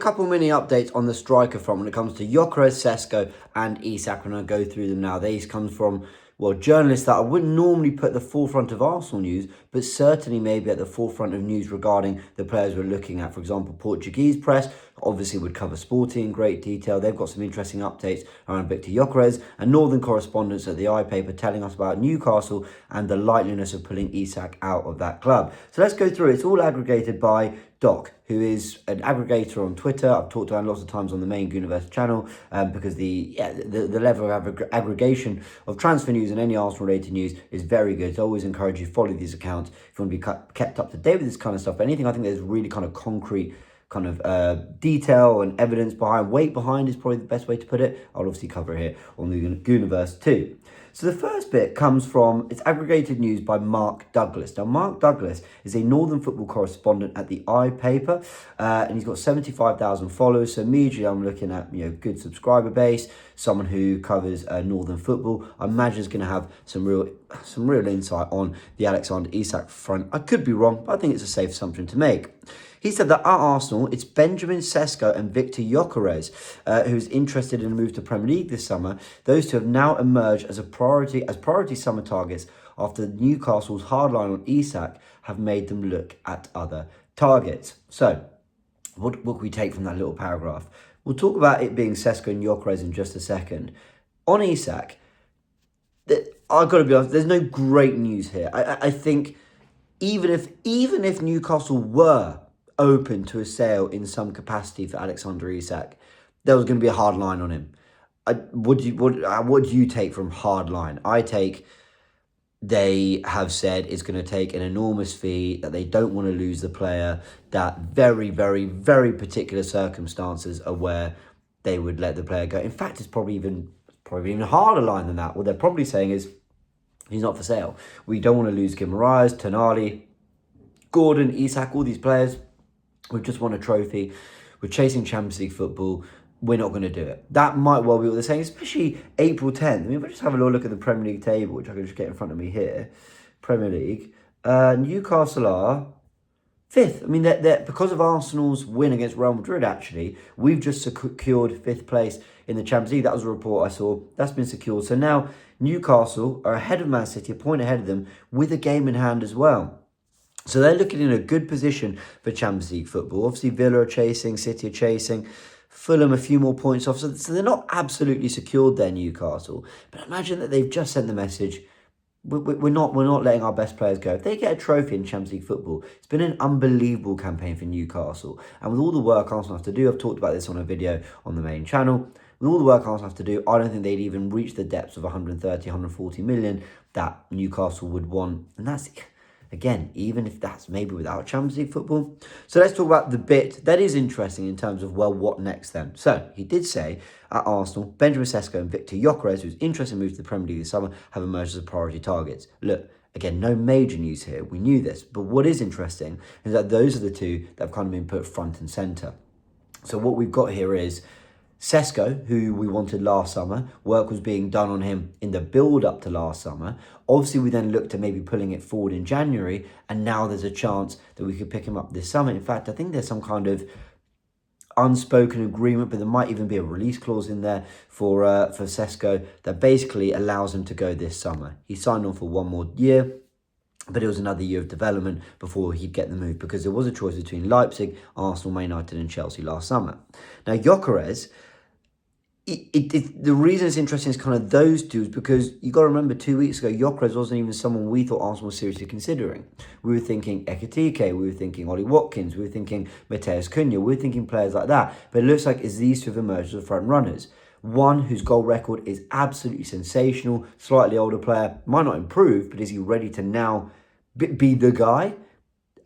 Couple mini updates on the striker front when it comes to Gyokeres, Sesko and Isak. I'm going to go through them now. These come from, well, journalists that I wouldn't normally put at the forefront of Arsenal news, but certainly maybe at the forefront of news regarding the players we're looking at. For example, Portuguese press obviously would cover Sporting in great detail. They've got some interesting updates around Victor Gyokeres, and Northern correspondents at the iPaper telling us about Newcastle and the likeliness of pulling Isak out of that club. So let's go through it. It's all aggregated by Doc, who is an aggregator on Twitter. I've talked to him lots of times on the main Goonerverse channel because the level of aggregation of transfer news and any Arsenal-related news is very good. So I always encourage you to follow these accounts if you want to be kept up to date with this kind of stuff. But anything I think there's really kind of concrete kind of detail and evidence behind, weight behind is probably the best way to put it. I'll obviously cover it here on the Goonerverse too. So the first bit comes from, it's aggregated news by Mark Douglas. Now, Mark Douglas is a Northern football correspondent at the iPaper, and he's got 75,000 followers. So immediately I'm looking at, good subscriber base, someone who covers Northern football. I imagine is going to have some real insight on the Alexander Isak front. I could be wrong, but I think it's a safe assumption to make. He said that at Arsenal, it's Benjamin Sesko and Victor Gyokeres who's interested in a move to Premier League this summer. Those two have now emerged as priority summer targets after Newcastle's hardline on Isak have made them look at other targets. So, what can we take from that little paragraph? We'll talk about it being Sesko and Gyokeres in just a second. On Isak, I've got to be honest, there's no great news here. I think even if Newcastle were open to a sale in some capacity for Alexander Isak, there was going to be a hard line on him. What do you take from hard line? I take they have said it's going to take an enormous fee, that they don't want to lose the player, that very, very, very particular circumstances are where they would let the player go. In fact, it's probably even a harder line than that. What they're probably saying is he's not for sale. We don't want to lose Emirates, Tonali, Gordon, Isak, all these players. We've just won a trophy. We're chasing Champions League football. We're not going to do it. That might well be what they're saying, especially April 10th. I mean, if I just have a little look at the Premier League table, which I can just get in front of me here. Premier League. Newcastle are 5th. I mean, they're, because of Arsenal's win against Real Madrid, actually, we've just secured 5th place in the Champions League. That was a report I saw. That's been secured. So now Newcastle are ahead of Man City, a point ahead of them, with a game in hand as well. So they're looking in a good position for Champions League football. Obviously, Villa are chasing, City are chasing, Fulham a few more points off. So they're not absolutely secured there, Newcastle. But imagine that they've just sent the message, we're not letting our best players go. If they get a trophy in Champions League football, it's been an unbelievable campaign for Newcastle. And with all the work Arsenal have to do, I've talked about this on a video on the main channel, with all the work Arsenal have to do, I don't think they'd even reach the depths of 130, 140 million that Newcastle would want. And that's, again, even if that's maybe without Champions League football. So let's talk about the bit that is interesting in terms of, well, what next then? So he did say at Arsenal, Benjamin Sesko and Victor Gyokeres, who's interested in moving to the Premier League this summer, have emerged as priority targets. Look, again, no major news here. We knew this. But what is interesting is that those are the two that have kind of been put front and centre. So what we've got here is Sesko, who we wanted last summer, work was being done on him in the build-up to last summer. Obviously, we then looked at maybe pulling it forward in January, and now there's a chance that we could pick him up this summer. In fact, I think there's some kind of unspoken agreement, but there might even be a release clause in there for Sesko that basically allows him to go this summer. He signed on for one more year, but it was another year of development before he'd get the move, because there was a choice between Leipzig, Arsenal, Man United and Chelsea last summer. Now, Gyokeres, the reason it's interesting is kind of those two is because you got to remember 2 weeks ago, Gyokeres wasn't even someone we thought Arsenal was seriously considering. We were thinking Ekitike, we were thinking Ollie Watkins, we were thinking Mateus Cunha, we were thinking players like that. But it looks like it's these two have emerged as the front runners. One whose goal record is absolutely sensational, slightly older player, might not improve, but is he ready to now be the guy?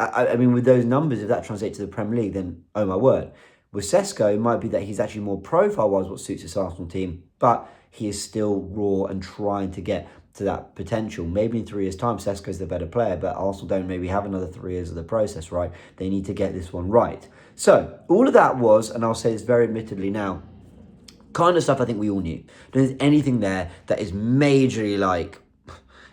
I mean, with those numbers, if that translates to the Premier League, then oh my word. With Sesko, it might be that he's actually more profile-wise what suits this Arsenal team, but he is still raw and trying to get to that potential. Maybe in 3 years' time, Sesko's the better player, but Arsenal don't maybe have another 3 years of the process, right? They need to get this one right. So, all of that was, and I'll say this very admittedly now, kind of stuff I think we all knew. There's anything there that is majorly like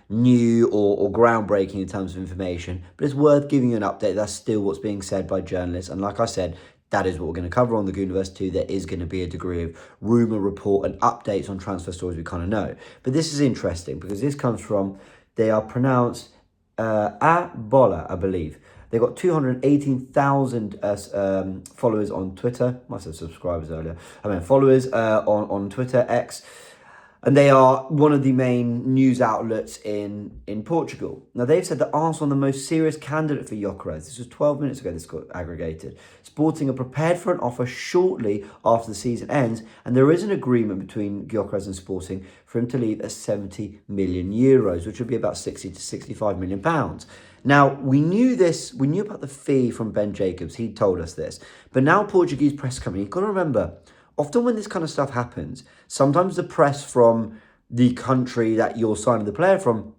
new or groundbreaking in terms of information, but it's worth giving you an update. That's still what's being said by journalists. And like I said, that is what we're going to cover on the Goonerverse 2. There is going to be a degree of rumour, report and updates on transfer stories we kind of know. But this is interesting because this comes from, they are pronounced Bola, I believe. They've got 218,000 followers on Twitter. Must have subscribers earlier. Followers on Twitter, X. And they are one of the main news outlets in Portugal. Now, they've said that Arsenal are the most serious candidate for Gyokeres. This was 12 minutes ago this got aggregated. Sporting are prepared for an offer shortly after the season ends. And there is an agreement between Gyokeres and Sporting for him to leave at 70 million euros, which would be about 60 to 65 million pounds. Now, we knew this, we knew about the fee from Ben Jacobs. He told us this. But now Portuguese press company, you've got to remember, often when this kind of stuff happens, sometimes the press from the country that you're signing the player from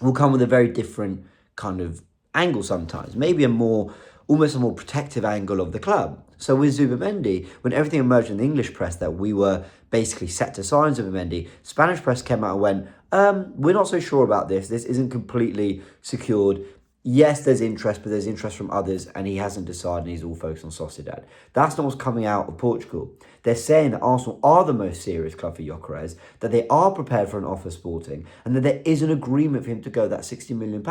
will come with a very different kind of angle sometimes. Maybe almost a more protective angle of the club. So with Zubimendi, when everything emerged in the English press that we were basically set to sign Zubimendi, Spanish press came out and went, we're not so sure about this. This isn't completely secured. Yes, there's interest, but there's interest from others, and he hasn't decided, and he's all focused on Sociedad. That's not what's coming out of Portugal. They're saying that Arsenal are the most serious club for Gyokeres, that they are prepared for an offer Sporting, and that there is an agreement for him to go that £60 million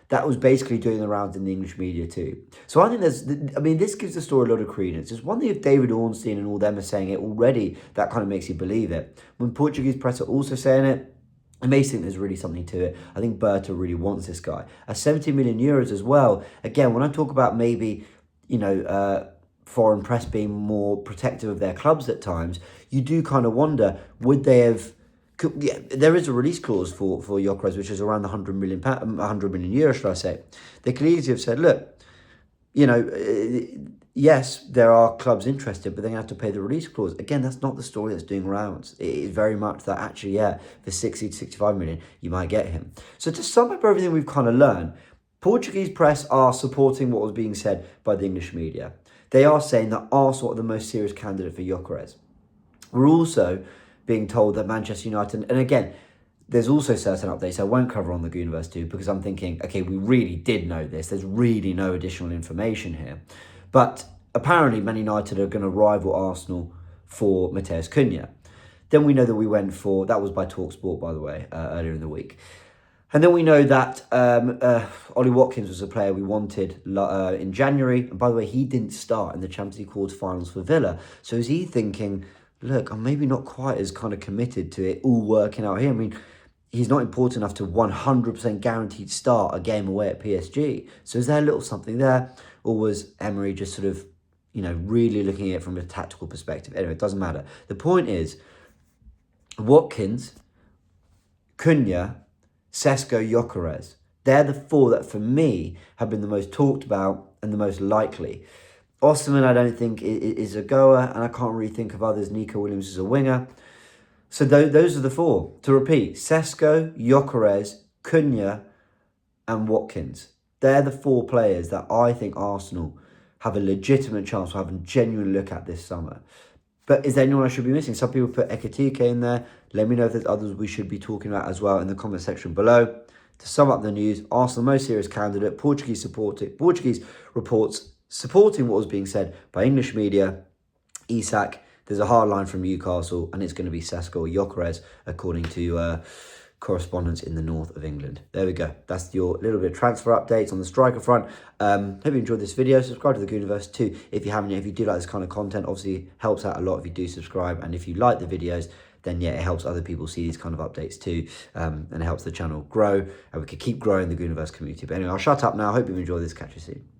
that was basically doing the rounds in the English media too. So I think this gives the story a lot of credence. It's one thing if David Ornstein and all them are saying it already, that kind of makes you believe it. When Portuguese press are also saying it, I may think there's really something to it. I think Berta really wants this guy. At 70 million euros as well. Again, when I talk about maybe, foreign press being more protective of their clubs at times, you do kind of wonder, would they have... there is a release clause for Gyokeres, which is around the 100 million euros, should I say. They could easily have said, look, yes, there are clubs interested, but they have to pay the release clause. Again, that's not the story that's doing rounds. It is very much that actually, for 60 to 65 million, you might get him. So to sum up everything we've kind of learned, Portuguese press are supporting what was being said by the English media. They are saying that Arsenal are the most serious candidate for Gyokeres. We're also being told that Manchester United, and again, there's also certain updates I won't cover on the Goonerverse 2 because I'm thinking, okay, we really did know this. There's really no additional information here. But apparently Man United are going to rival Arsenal for Matheus Cunha. Then we know that we went for, that was by TalkSport, by the way, earlier in the week. And then we know that Ollie Watkins was a player we wanted in January. And by the way, he didn't start in the Champions League quarterfinals for Villa. So is he thinking, look, I'm maybe not quite as kind of committed to it all working out here. I mean, he's not important enough to 100% guaranteed start a game away at PSG. So is there a little something there? Or was Emery just sort of, really looking at it from a tactical perspective? Anyway, it doesn't matter. The point is, Watkins, Cunha, Sesko, Gyokeres, they're the four that for me have been the most talked about and the most likely. Osterman, I don't think is a goer, and I can't really think of others. Nico Williams is a winger. So those are the four. To repeat, Sesko, Gyokeres, Cunha and Watkins. They're the four players that I think Arsenal have a legitimate chance of having a genuine look at this summer. But is there anyone I should be missing? Some people put Ekitike in there. Let me know if there's others we should be talking about as well in the comment section below. To sum up the news, Arsenal most serious candidate, Portuguese reports supporting what was being said by English media. Isak, there's a hard line from Newcastle, and it's going to be Sesko or Gyokeres, according to correspondents in the north of England. There we go. That's your little bit of transfer updates on the striker front. Hope you enjoyed this video. Subscribe to the Goonerverse too if you haven't yet. If you do like this kind of content, obviously helps out a lot if you do subscribe. And if you like the videos, then it helps other people see these kind of updates too. And it helps the channel grow. And we can keep growing the Goonerverse community. But anyway, I'll shut up now. Hope you've enjoyed this. Catch you soon.